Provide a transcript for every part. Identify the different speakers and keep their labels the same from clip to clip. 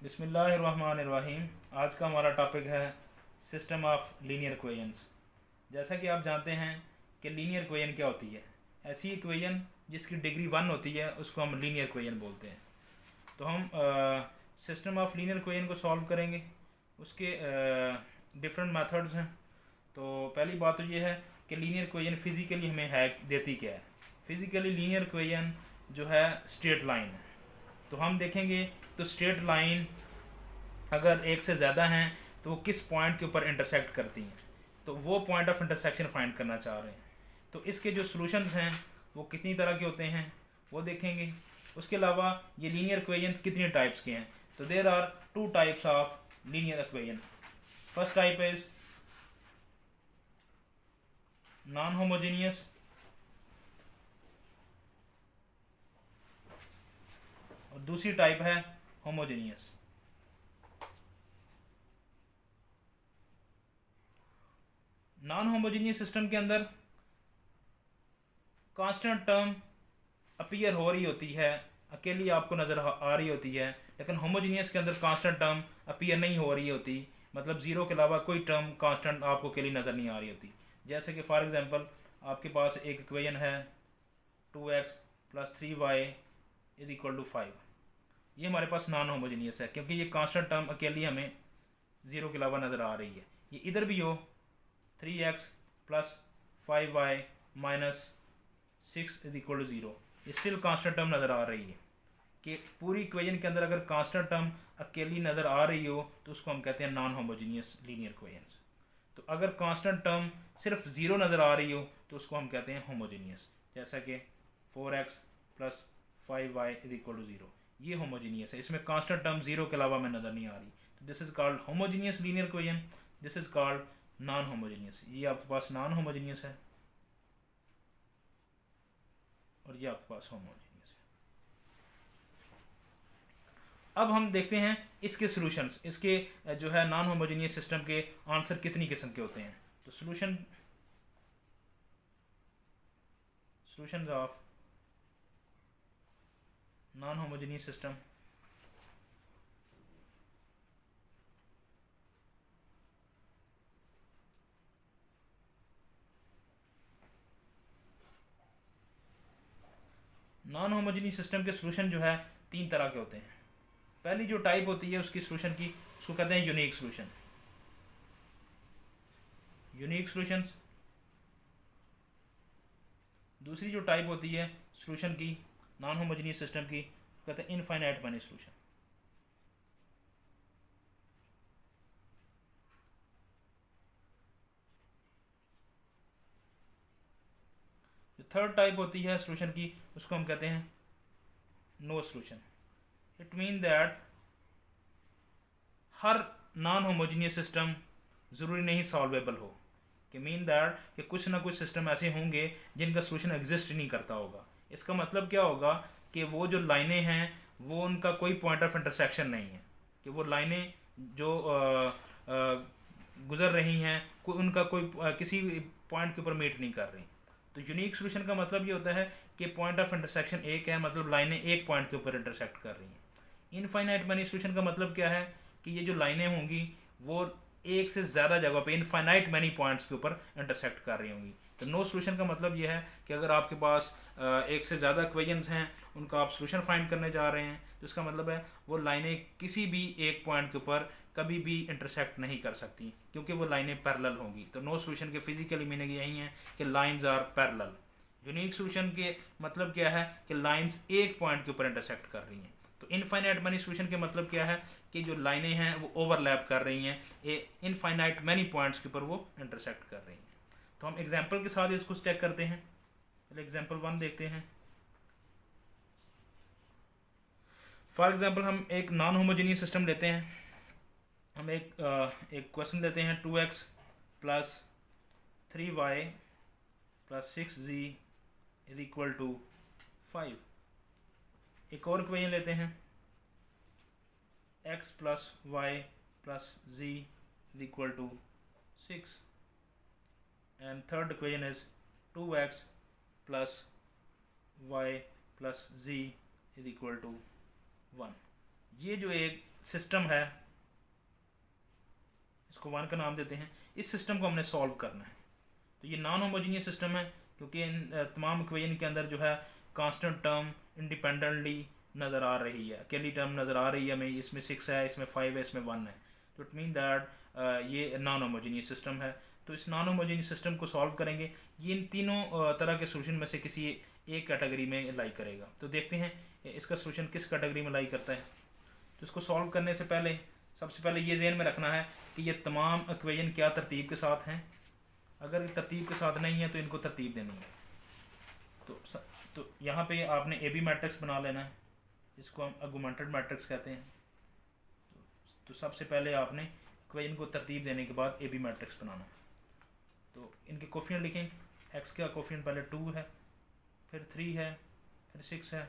Speaker 1: बिस्मिल्लाहिर्रहमानिर्रहीम। आज का हमारा टॉपिक है सिस्टम ऑफ लीनियर इक्वेशंस। जैसा कि आप जानते हैं कि लीनियर इक्वेशन क्या होती है। ऐसी इक्वेशन जिसकी डिग्री 1 होती है उसको हम लीनियर इक्वेशन बोलते हैं। तो हम सिस्टम ऑफ लीनियर इक्वेशन को सॉल्व करेंगे। उसके डिफरेंट मेथड्स हैं। तो पहली बात तो ये है कि लीनियर इक्वेशन फिज़िकली हमें है देती क्या है। फिज़िकली लीनियर इक्वेशन जो है स्ट्रेट लाइन है। तो हम देखेंगे तो स्ट्रेट लाइन अगर एक से ज़्यादा हैं तो वो किस पॉइंट के ऊपर इंटरसेक्ट करती हैं, तो वो पॉइंट ऑफ इंटरसेक्शन फाइंड करना चाह रहे हैं। तो इसके जो सॉल्यूशंस हैं वो कितनी तरह के होते हैं वो देखेंगे। उसके अलावा ये लीनियर इक्वेशन कितनी टाइप्स के हैं। तो there are 2 types of linear equation. First type is non homogeneous और दूसरी टाइप है होमोजेनियस। नॉन होमोजेनियस सिस्टम के अंदर कांस्टेंट टर्म अपीयर हो रही होती है, अकेली आपको नज़र आ रही होती है। लेकिन होमोजेनियस के अंदर कांस्टेंट टर्म अपीयर नहीं हो रही होती, मतलब ज़ीरो के अलावा कोई टर्म कांस्टेंट आपको अकेली नज़र नहीं आ रही होती। जैसे कि फॉर एग्जांपल आपके पास एक इक्वेशन है 2x + 3y = 5। ये हमारे पास नॉन होमोजेनियस है क्योंकि ये कांस्टेंट टर्म अकेली हमें ज़ीरो के अलावा नज़र आ रही है। ये इधर भी हो 3x + 5y - 6 = 0, ये स्टिल कांस्टेंट टर्म नज़र आ रही है। कि पूरी इक्वेशन के अंदर अगर कांस्टेंट टर्म अकेली नज़र आ रही हो तो उसको हम कहते हैं नॉन होमोजेनियस लीनियर इक्वेशंस। तो अगर कांस्टेंट टर्म सिर्फ 0 नज़र आ रही हो तो उसको हम कहते हैं होमोजेनियस। जैसा कि 4x + 5y = 0, ये होमोजेनियस है, इसमें कांस्टेंट टर्म 0 के अलावा हमें नज़र नहीं आ रही। तो this is called homogeneous linear equation, this is called non homogeneous. ये आपके पास नॉन होमोजेनियस है और ये आपके पास होमोजेनियस है। अब हम देखते हैं इसके सॉल्यूशंस, इसके जो है नॉन होमोजेनियस सिस्टम के आंसर कितनी किस्म के होते हैं। तो solutions of non homogeneous system. Non homogeneous system के सॉल्यूशन जो है 3 तरह के होते हैं। पहली जो टाइप होती है उसकी सॉल्यूशन की, उसको कहते हैं यूनिक सॉल्यूशन। Unique solutions. दूसरी जो टाइप होती है सॉल्यूशन की नॉन होमोजेनियस सिस्टम की, कहते हैं इनफाइनाइट मैनी सॉल्यूशन। जो थर्ड टाइप होती है सॉल्यूशन की उसको हम कहते हैं no solution. It mean that हर नॉन होमोजेनियस सिस्टम ज़रूरी नहीं सॉल्वेबल हो। कि मीन दैट कि कुछ ना कुछ सिस्टम ऐसे होंगे जिनका सॉल्यूशन एग्जिस्ट ही नहीं करता होगा। इसका मतलब क्या होगा कि वो जो लाइनें हैं वो उनका कोई पॉइंट ऑफ इंटरसेक्शन नहीं है, कि वो लाइनें जो गुजर रही हैं कोई उनका कोई किसी पॉइंट के ऊपर मीट नहीं कर रही। तो यूनिक सॉल्यूशन का मतलब ये होता है कि पॉइंट ऑफ इंटरसेक्शन एक है, मतलब लाइनें एक पॉइंट के ऊपर इंटरसेक्ट कर रही हैं। इनफाइनाइट मैनी सॉल्यूशन का मतलब क्या है कि ये जो लाइनें होंगी वो एक से ज़्यादा जगह पे इनफाइनाइट मैनी पॉइंट्स के ऊपर इंटरसेक्ट कर रही होंगी। तो नो सॉल्यूशन का मतलब ये है कि अगर आपके पास एक से ज़्यादा इक्वेशंस हैं, उनका आप सॉल्यूशन फाइंड करने जा रहे हैं, तो इसका मतलब है वो लाइनें किसी भी एक पॉइंट के ऊपर कभी भी इंटरसेक्ट नहीं कर सकती क्योंकि वो लाइनें पैरेलल होंगी। तो नो सॉल्यूशन के फिजिकली मीनिंग यही है कि lines are parallel. Unique solution के मतलब क्या है कि लाइंस एक पॉइंट के ऊपर इंटरसेक्ट कर रही हैं। तो इनफाइनाइट मैनी सॉल्यूशन के मतलब क्या है कि जो लाइनें हैं वो ओवरलैप कर रही हैं, इनफाइनाइट मैनी पॉइंट्स के ऊपर वो इंटरसेक्ट कर रही हैं। तो हम एग्जांपल के साथ इसको चेक करते हैं। पहले एग्जांपल 1 देखते हैं। फॉर एग्जांपल हम एक नॉन होमोजेनियस सिस्टम लेते हैं। हम एक क्वेश्चन लेते हैं 2x + 3y + 6z = 5। एक और इक्वेशन लेते हैं x + y + z = 6 and third equation is 2x + y + z = 1। ये जो एक सिस्टम है, इसको 1 का नाम देते हैं, इस सिस्टम को हमने सॉल्व करना है। तो ये नॉन होमोजीनियस सिस्टम है क्योंकि इन तमाम इक्वेशन के अंदर जो है कांस्टेंट टर्म इंडिपेंडेंटली नज़र आ रही है, अकेली टर्म नज़र आ रही है हमें, इसमें 6 है, इसमें 5 है, इसमें 1 है। तो इट मीन दैट ये नॉन होमोजीनियस सिस्टम है। तो इस नॉन होमोजीनियस सिस्टम को सॉल्व करेंगे, ये इन तीनों तरह के सोल्यूशन में से किसी एक कैटेगरी में लाई करेगा। तो देखते हैं इसका सोल्यूशन किस कैटेगरी में लाई करता है। तो इसको सॉल्व करने से पहले सबसे पहले ये ज़हन में रखना है कि ये तमाम इक्वेशन क्या तरतीब के साथ हैं। अगर ये तरतीब के साथ नहीं है तो इनको तरतीब देनी है। तो यहाँ पे आपने ए बी मैट्रिक्स बना लेना है, इसको हम आर्गुमेंटेड मैट्रिक्स कहते हैं। तो सबसे पहले आपने इक्वेशन को तरतीब देने के बाद ए बी मैट्रिक्स बनाना है। तो इनके कोफिशिएंट लिखें, एक्स का कोफिशिएंट पहले 2 है, फिर 3 है, फिर 6 है,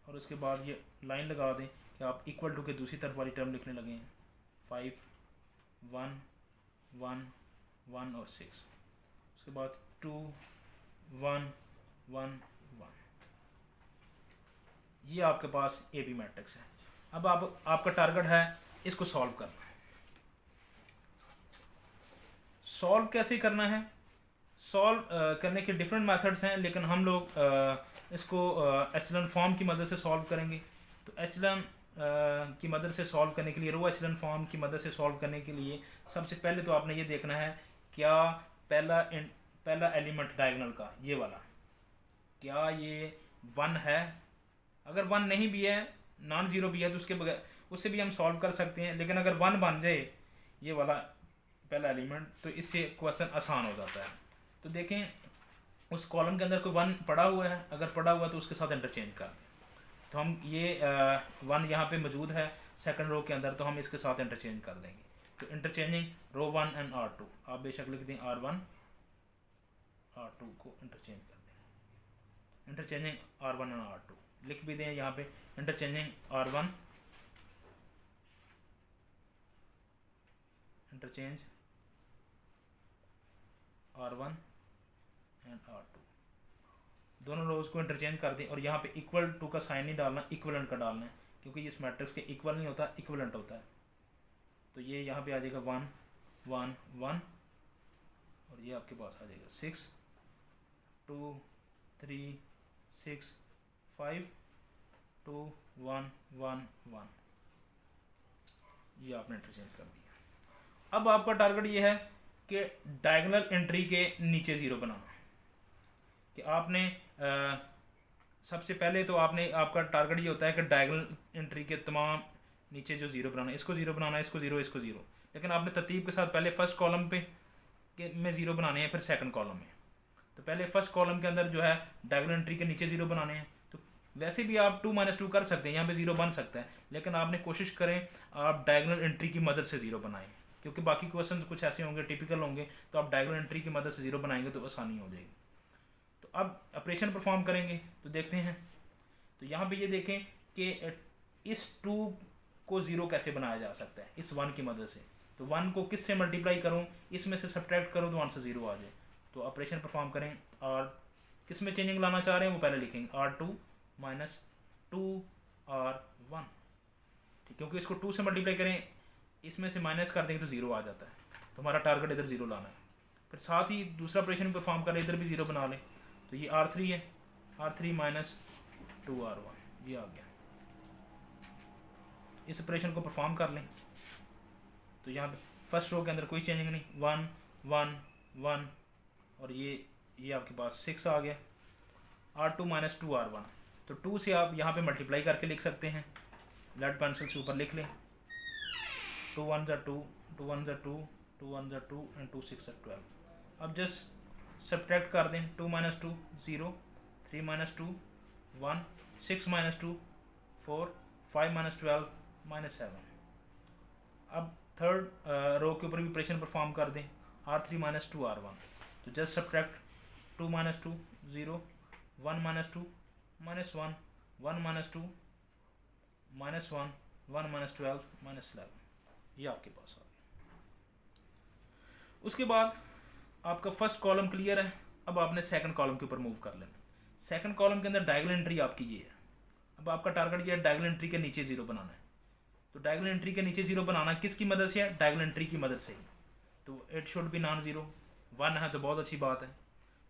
Speaker 1: और उसके बाद ये लाइन लगा दें कि आप इक्वल टू के दूसरी तरफ वाली टर्म लिखने लगे हैं, 5 1 1 1 और 6, उसके बाद 2 1 1 1। ये आपके पास ए बी मैट्रिक्स है। अब आपका टारगेट है इसको सॉल्व करना है। सॉल्व कैसे करना है? सॉल्व करने के डिफरेंट मेथड्स हैं, लेकिन हम लोग इसको एचलन फॉर्म की मदद से सॉल्व करेंगे। तो एचलन की मदद से सॉल्व करने के लिए, रो एचलन फॉर्म की मदद से सॉल्व करने के लिए सबसे पहले तो आपने ये देखना है क्या पहला एलिमेंट डायगोनल का ये वाला क्या ये 1 है। अगर 1 नहीं भी है, नॉन ज़ीरो भी है, तो उसके बगैर उससे भी हम सॉल्व कर सकते हैं। लेकिन अगर 1 बन जाए ये वाला पहला एलिमेंट तो इससे क्वेश्चन आसान हो जाता है। तो देखें उस कॉलम के अंदर कोई 1 पड़ा हुआ है, अगर पड़ा हुआ है तो उसके साथ इंटरचेंज कर दें। तो हम ये 1 यहाँ पे मौजूद है सेकंड रो के अंदर, तो हम इसके साथ इंटरचेंज कर देंगे। तो इंटरचेंजिंग रो 1 एंड R2, आप बेशक लिख दें R1 R2 को इंटरचेंज कर दें। इंटरचेंजिंग R1 एंड R2 लिख भी दें यहाँ पे, interchanging R1 interchange R1 and R2, दोनों रोज को इंटरचेंज कर दें। और यहाँ पे इक्वल टू का साइन नहीं डालना, इक्वलेंट का डालना है, क्योंकि इस मैट्रिक्स के इक्वल नहीं होता, इक्वलेंट होता है। तो ये यहाँ पे आ जाएगा 1 1 1, और ये आपके पास आ जाएगा 6 2 3 6 5 2 1 1 1। ये आपने इंटरचेंज कर दिया। अब आपका टारगेट ये है कि डायगोनल एंट्री के नीचे 0 बनाना। कि आपने सबसे पहले तो आपका टारगेट ये होता है कि डायगोनल एंट्री के तमाम नीचे जो 0 बनाना है, इसको 0 बनाना है, इसको 0, इसको 0। लेकिन आपने तरतीब के साथ पहले फर्स्ट कॉलम पे में 0 बनाने हैं, फिर सेकंड कॉलम में। तो पहले फर्स्ट कॉलम के अंदर जो है डायगोनल एंट्री के नीचे 0 बनाने हैं। तो वैसे भी आप 2 - 2 कर सकते हैं, यहाँ पे 0 बन सकता है, लेकिन आपने कोशिश करें आप डायगोनल एंट्री की मदद से 0 बनाएं, क्योंकि बाकी क्वेश्चन कुछ ऐसे होंगे टिपिकल होंगे, तो आप डायगोनल एंट्री की मदद से 0 बनाएंगे तो आसानी हो जाएगी। तो अब ऑपरेशन परफॉर्म करेंगे, तो देखते हैं। तो यहाँ पे ये देखें कि इस 2 को 0 कैसे बनाया जा सकता है, इस 1 की मदद से। तो 1 को किस से मल्टीप्लाई करूँ, इसमें से सब्ट्रैक्ट करूँ तो आंसर 0 आ जाए। तो ऑपरेशन परफॉर्म करें, और किस में चेंजिंग लाना चाह रहे हैं वो पहले लिखेंगे, R2 - 2R1, ठीक, क्योंकि इसको 2 से मल्टीप्लाई करें, इसमें से माइनस कर देंगे तो 0 आ जाता है। तो हमारा टारगेट इधर 0 लाना है। फिर साथ ही दूसरा ऑपरेशन परफॉर्म करें, इधर भी 0 बना लें। तो ये R3 है, R3 - 2R1, ये आ गया। इस ऑपरेशन को परफॉर्म कर लें। तो यहाँ पे फर्स्ट रो के अंदर कोई चेंजिंग नहीं, 1 1 1, और ये आपके पास 6 आ गया। R2 - 2R1, तो 2 से आप यहाँ पे मल्टीप्लाई करके लिख सकते हैं। लेड पेंसिल से ऊपर लिख लें, 2 1 = 2, 2 1 = 2, 2 1 = 2 एंड 2 6 = 12। अब जस्ट सब्ट्रैक्ट कर दें, 2 - 2 0, 3 - 2 1, 6 - 2 4, 5 - 12 -7। अब थर्ड रो के ऊपर भी ऑपरेशन परफॉर्म कर दें, R3 - 2R1, तो जस्ट सब्ट्रैक्ट 2 - 2 0, 1 - 2 -1, 1 - 2 -1, 1 - 12 -11। ये आपके पास आ गया। उसके बाद आपका फर्स्ट कॉलम क्लियर है। अब आपने सेकंड कॉलम के ऊपर मूव कर लेना। सेकंड कॉलम के अंदर डायगोनल एंट्री आपकी ये है। अब आपका टारगेट ये है डायगोनल एंट्री के नीचे 0 बनाना है। तो डायगोनल एंट्री के नीचे ज़ीरो बनाना किसकी मदद से है? डायगोनल एंट्री की मदद से ही। तो it should be non zero, 1 है तो बहुत अच्छी बात है।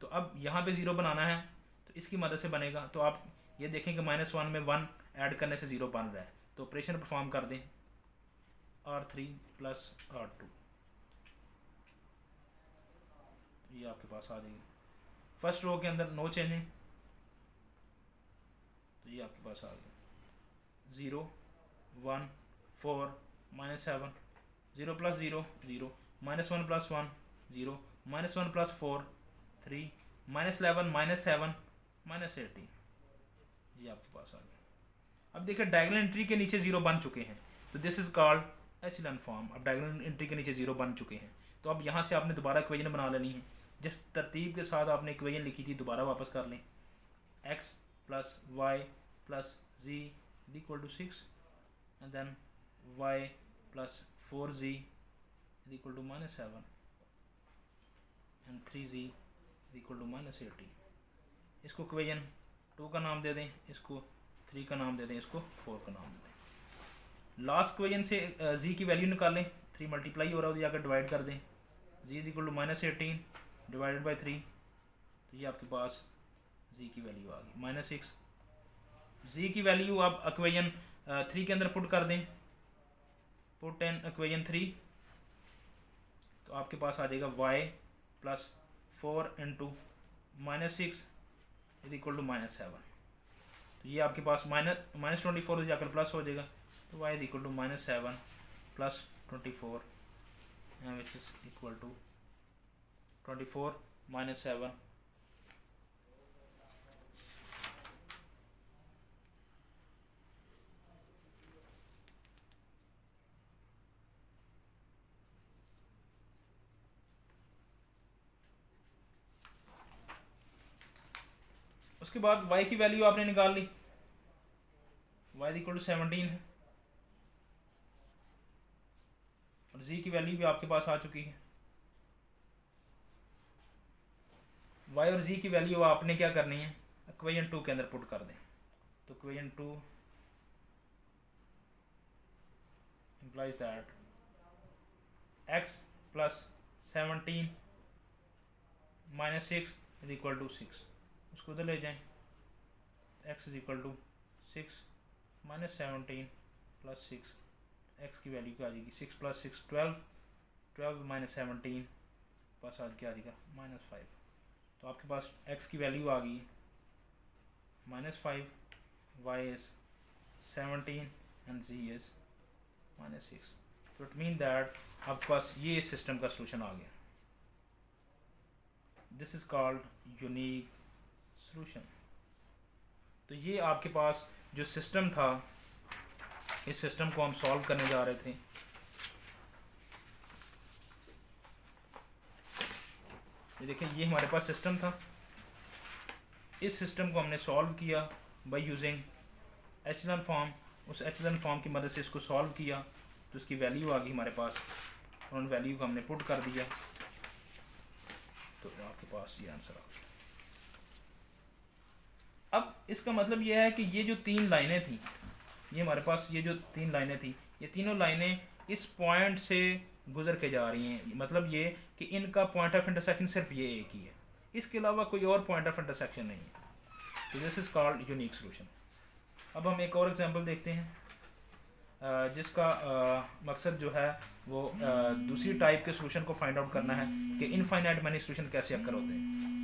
Speaker 1: तो अब यहाँ पे ज़ीरो बनाना है तो इसकी मदद से बनेगा। तो आप ये देखें कि -1 में 1 ऐड करने से ज़ीरो बन रहा है। तो ऑपरेशन परफॉर्म कर दें, R3 + R2, ये आपके पास आ जाएगी। फर्स्ट रो के अंदर नो चेंजिंग, तो ये आपके पास आ गया 0 1 4 -7, 0 + 0 0, -1 + 1 0, -1 + 4 3, -11 -7 -18, जी आपके पास आ गया। अब देखिए डायगोनल एंट्री के नीचे ज़ीरो बन चुके हैं, तो this is called echelon form. अब डायगोनल एंट्री के नीचे ज़ीरो बन चुके हैं, तो अब यहाँ से आपने दोबारा इक्वेशन बना लेनी है। जिस तरतीब के साथ आपने इक्वेशन लिखी थी दोबारा वापस कर लें। x + y + z = 6 and then y + 4z = -7 and 3z = -18। इसको इक्वेशन 2 का नाम दे दें, इसको 3 का नाम दे दें, इसको 4 का नाम दे दें। लास्ट इक्वेशन से z की वैल्यू निकालें, 3 मल्टीप्लाई हो रहा है तो जाकर डिवाइड कर दें, z = -18 डिवाइडेड बाई 3, तो ये आपके पास z की वैल्यू आ गई -6। z की वैल्यू आप इक्वेशन 3 के अंदर पुट कर दें, पुट इन इक्वेशन 3, तो आपके पास आ जाएगा y + 4 × -6 = -7। तो ये आपके पास -24 जाकर प्लस हो जाएगा, तो y = -7 + 24 which is equal to 24 - 7 उसके बाद y की वैल्यू आपने निकाल ली, y = 17 है और z की वैल्यू भी आपके पास आ चुकी है। y और z की वैल्यू आपने क्या करनी है, इक्वेशन 2 के अंदर पुट कर दें। तो इक्वेशन 2 implies that x + 17 - 6 = 6, उसको उधर ले जाएं, x = 6 - 17 + 6, x की वैल्यू क्या आ जाएगी, 6 + 6 12, 12 - 17 पास आज क्या आ जाएगा -5। तो आपके पास x की वैल्यू आ गई -5, y is 17 and z is -6। तो इट मीन दैट आपके पास ये इस सिस्टम का सोल्यूशन आ गया। This is called unique solution. तो ये आपके पास जो सिस्टम था, इस सिस्टम को हम सॉल्व करने जा रहे थे। ये देखें, ये हमारे पास सिस्टम था, इस सिस्टम को हमने सॉल्व किया बाय यूजिंग एचेलॉन फॉर्म। उस एचेलॉन फॉर्म की मदद से इसको सॉल्व किया तो इसकी वैल्यू आ गई हमारे पास, और उन वैल्यू को हमने पुट कर दिया, तो आपके पास ये आंसर आ गया। अब इसका मतलब यह है कि ये जो 3 लाइनें थी, ये हमारे पास ये जो 3 लाइनें थी, ये तीनों लाइनें इस पॉइंट से गुजर के जा रही हैं। मतलब ये कि इनका पॉइंट ऑफ इंटरसेक्शन सिर्फ ये एक ही है, इसके अलावा कोई और पॉइंट ऑफ इंटरसेक्शन नहीं है। तो this is called unique solution. अब हम एक और एग्जांपल देखते हैं जिसका मकसद जो है वो दूसरी टाइप के सोल्यूशन को फाइंड आउट करना है कि इनफाइनाइट मैनी सोल्यूशन कैसे अक्कर होते हैं।